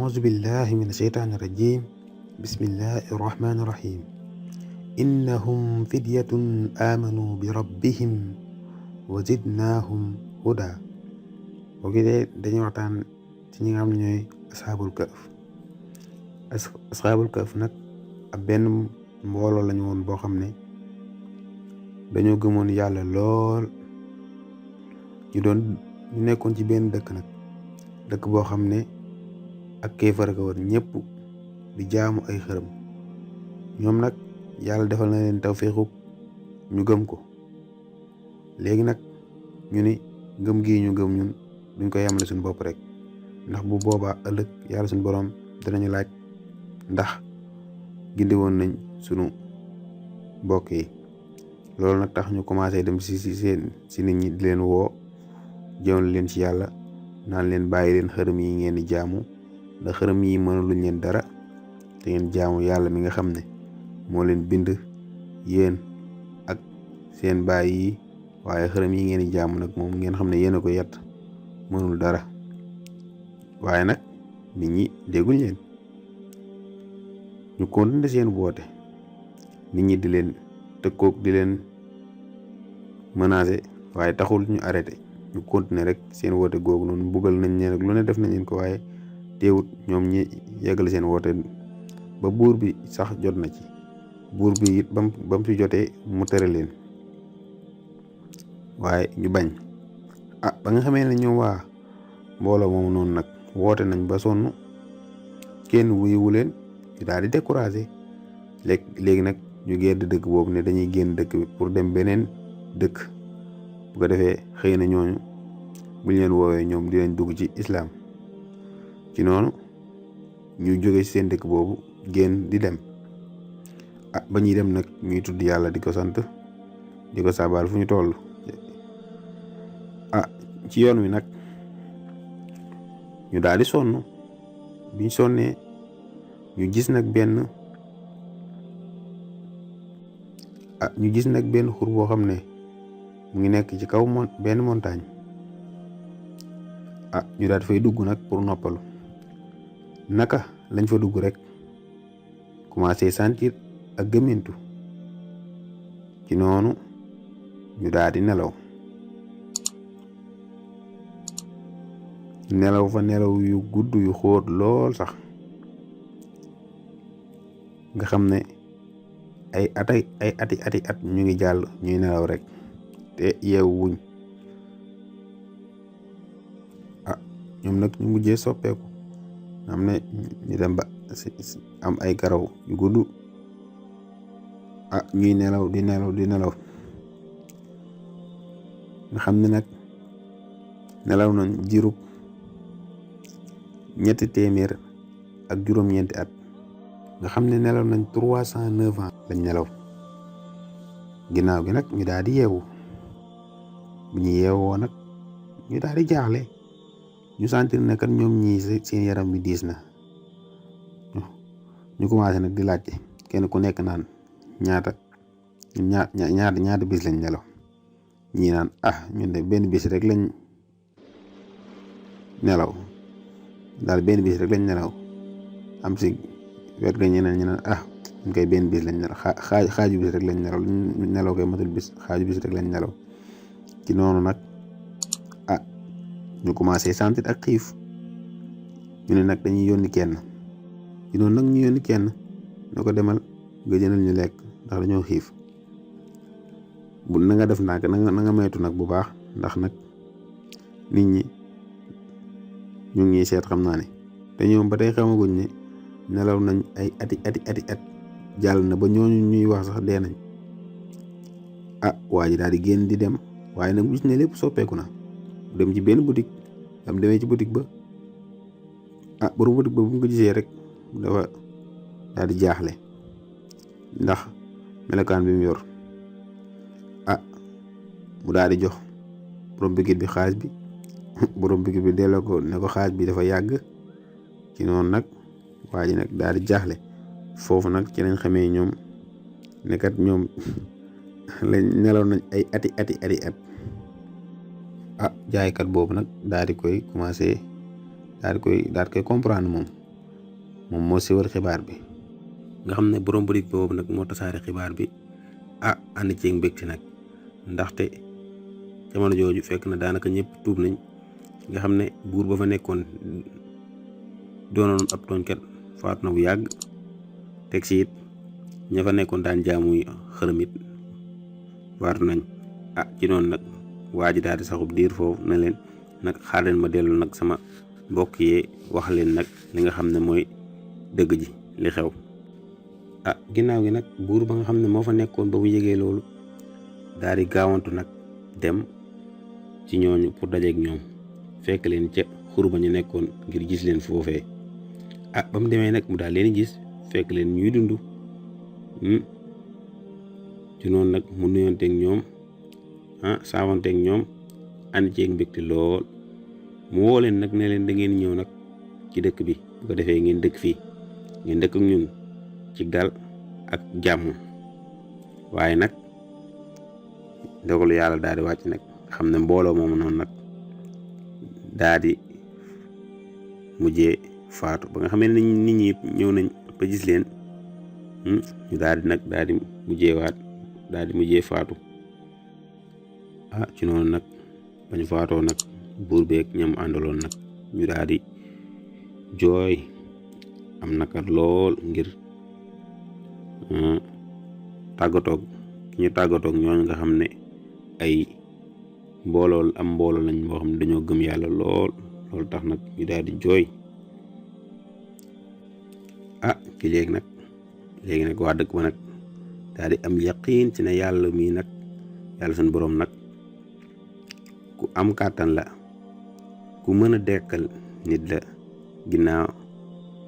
أعوذ بالله من الشيطان الرجيم بسم الله الرحمن الرحيم إنهم فدية آمنوا بربهم وزدناهم هدى وكده dañuy waxtaan ci ñi nga xam ne ñooy asxaabul kahf asxaabul kahf nag ab benn mbooloo lañu woon boo xam ne dañoo gëmoon yàlla lool ñu nekkoon ci benn dëkk boo xam ne ak kéefar ga woon ñëpp di jaamu ay xërëm ñoom nag yàlla defal na leen tawféexu ñu gëm ko léegi nag ñu ni gëm gii ñu gëm ñun duñ ko yemale suñu bopp rek ndax bu boobaa ëllëg yàlla suñu boroom danañu laaj ndax gindi woon nañ sunu mbokk yi loolu nag tax ñu commencé dem si nit ñi di leen woo jëmal leen ci yàlla naan leen bàyyi leen xërëm yi ngeen di jaamu ndax xërëm yi mënuluñ leen dara te ngeen jaamu yàlla mi nga xam ne moo leen bind yéen ak seen baay yi waaye xërëm yi ngeen di jaamu nag moom ngeen xam ne yéen a ko yett mënul dara waaye nag nit ñi dégguñ leen ñu continuer seen woote nit ñi di leen tëkkoog di leen menacer waaye taxul ñu arrêté ñu continuer rek seen woote googu noonu mbugal nañ leen ak lu ne def nañ leen ko waaye teewut ñoom ñi yeggal seen woote ba buur bi sax jot na ci buur bi it bam fi jotee mu tere leen waaye ñu bañ ba nga xamee ne ñoom waa mbooloo moomu noonu nag woote nañ ba sonn kenn wuyuwu leen ñu daal di découragé léegi nag ñu gedd dëkk boobu ne dañuy génn dëkk bi pour dem beneen dëkk bu ko defee xëy na ñooñu buñ leen woowee ñoom di leen dugg ci islam ci noonu ñu jóge ci seen dëkk boobu génn di dem ba ñuy dem nag ñuy tudd yàlla di ko sant di ko saabal fu ñu toll ci yoon wi nag ñu daal di sonn biñ sonnee ñu gis nag benn xur boo xam ne mu ngi nekk ci kaw benn montagne ñu daal di fay dugg nag pour noppalu naka lañ fa dugg rek commencé sentir ak gëmmentu ci noonu ñu daal di nelaw fa nelaw yu gudd yu xóot lool sax nga xam ne ay ati at ñu ngi jàll ñuy nelaw rek te yeewu wuñ ñoom nag ñu mujjee soppeeku am ne ñu dem ba am ay karaw yu gudd ñuy nelaw di nelaw nga xam ne nag nelaw nañ jirub 300 ak juróom-ñeenti at nga xam ne nelaw nañ 309 ans lañ nelaw ginnaaw gi nag ñu daal di yeewu bu ñu yeewoo nag ñu daal di jaaxle ñu sentir ne kat ñoom ñii seen yaram bi diis na ñu commencé nag di laajte kenn ku nekk naan ñaata bis lañ nelaw ñii naan ñun de benn bis rek lañ nelaw daal benn bis rek lañ nelaw am si wet ga ñeneen ñu naan ñun koy benn bis lañ nelaw xaaju bis rek lañ nelaw koy matul bis xaaju bis rek lañ nelaw ci noonu nag ñu commencé sentir ak xiif ñu ne nag dañuy yónni kenn ci noonu nag ñu yónni kenn ne ko demal nga jëndal ñu lekk ndax dañoo xiif bu na nga def ndànk na nga maytu nag bu baax ndax nag nit ñi ñu ngi seet xam naa ne te ñoom ba tey xamaguñ ne nelaw nañ ay ati at jàll na ba ñooñu ñuy wax sax dee nañ waa ji daal di génn di dem waaye nag gis ne lépp soppeeku na dem ci benn boutique demee ci boutique ba borom boutique ba bu mu ko gisee rek dafa daal di jaaxle ndax melokaan bi mu yor mu daal di jox borom boutique bi xaalis bi borom boutique bi delloo ko ne ko xaalis bi dafa yàgg ci noonu nag waa ji nag daal di jaaxle foofu nag ci lañ xamee ñoom nekkat ñoom lañ nelaw nañ ay ati at jaaykat boobu nag daal di koy commencé daal di koy comprendre moom moom moo siwal xibaar bi nga xam ne borom boutique boobu nag moo tasaare xibaar bi ànd ceeg mbégte nag ndaxte jamono jooju fekk na daanaka ñëpp tuub nañ nga xam ne buur ba fa nekkoon doonoon ab tooñkat faatu na bu yàgg teg si it ña fa nekkoon daan jaamu xërëm it faatu nañ ci noonu nag waa ji daal di saxub diir foofu na leen nag xaar leen ma dellu nag sama mbokk yee wax leen nag li nga xam ne mooy dëgg ji li xew ginnaaw gi nag buur ba nga xam ne moo fa nekkoon ba bu yëgee loolu daal di gaawantu nag dem ci ñooñu pour dajeeg ñoom fekk leen ca xur ba ñu nekkoon ngir gis leen foofee ba mu demee nag mu daal leen gis fekk leen ñuy dund ci noonu nag mu nuyonteeg ñoom saawanteeg ñoom ànd ceeg mbégte lool mu woo leen nag ne leen da ngeen ñëw nag ci dëkk bi bu ko defee ngeen dëkk fii ngeen dëkk ak ñun ci dal ak jàmm waaye nag dogalu yàlla daal di wàcc nag xam ne mbooloo moomu noonu nag daal di mujjee faatu ba nga xam ne nit ñi ñëw nañ ba gis leen ñu daal di mujjee faatu ci noonu nag bañ faatoo nag buur beeg ñam àndaloon nag ñu daal di jooy am nakar lool ngir tàggatoog ñooñu nga xam ne ay mbooloo lañ boo xam ne dañoo gëm yàlla loolu tax nag ñu daal di jooy ci léegi nag waa dëkk ba nag daal di am yaqiin ci ne yàlla mii nag yàlla suñu boroom nag ku am kàttan la ku mën a dekkal nit la ginnaaw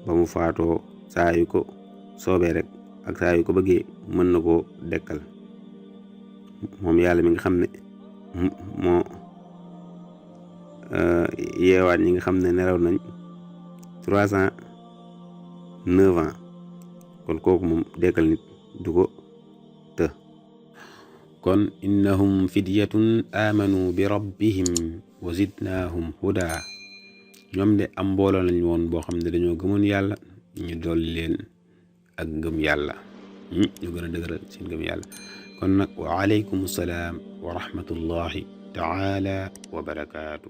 ba mu faatoo saa yu ko soobee rek ak saa yu ko bëggee mën na koo dekkal moom yàlla mi nga xam ne moo yeewaat ñi nga xam ne nelaw nañ 309 ans kon kooku moom dekkal nit du ko të kon innahum fidyatun amanu bi rabbihim wa zidnaahum huda ñoom de am mbooloo lañ woon boo xam ne dañoo gëmoon yàlla ñu dolli leen ak ngëm yàlla ñu gën a dëgëral seen ngëm yàlla kon nag wa aleykum salaam wa rahmatullahi taala wa barakaatu